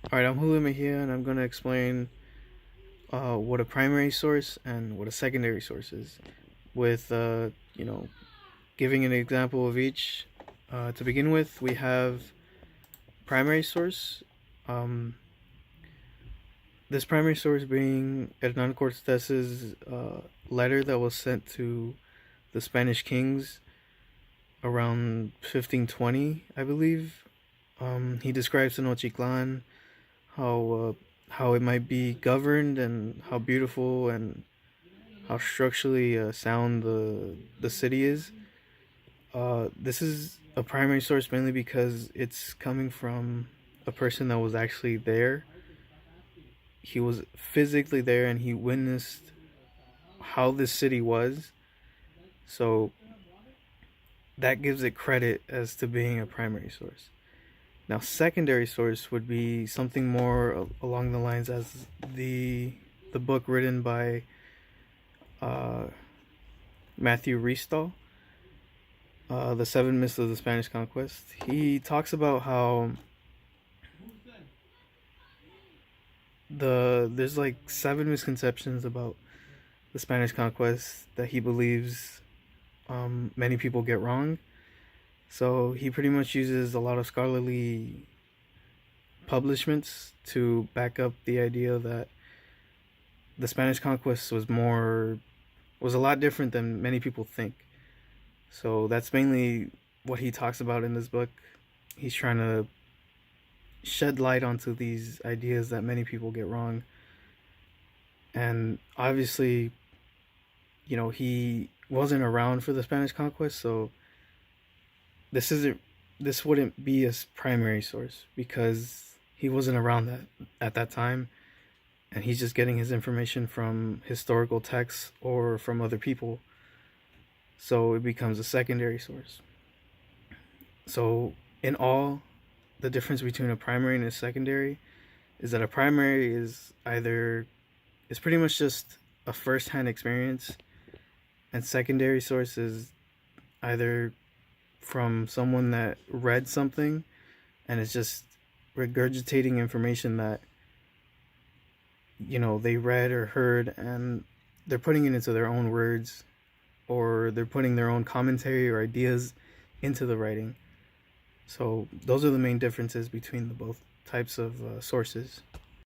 Alright, I'm Julio Mejia and I'm going to explain what a primary source and what a secondary source is with, giving an example of each. To begin with, we have primary source. Um, this primary source being Hernan Cortes's letter that was sent to the Spanish kings around 1520, I believe. He describes Tenochtitlan, how how it might be governed and how beautiful and how structurally sound the city is. This is a primary source mainly because it's coming from a person that was actually there. He was physically there and he witnessed how this city was. So that gives it credit as to being a primary source. Now, secondary source would be something more along the lines as the book written by uh, Matthew Restall, The Seven Myths of the Spanish Conquest. He talks about how there's like seven misconceptions about the Spanish Conquest that he believes many people get wrong. So he pretty much uses a lot of scholarly publishments to back up the idea that the Spanish Conquest was a lot different than many people think. So that's mainly what he talks about in this book. He's trying to shed light onto these ideas that many people get wrong. And obviously, he wasn't around for the Spanish conquest, so this isn't this wouldn't be his primary source because he wasn't around that at that time, and he's just getting his information from historical texts or from other people. So it becomes a secondary source. So in all, the difference between a primary and a secondary is that a primary is either it's pretty much just a first-hand experience, and secondary source is either from someone that read something and is just regurgitating information that they read or heard, and they're putting it into their own words, or they're putting their own commentary or ideas into the writing. So those are the main differences between the both types of sources.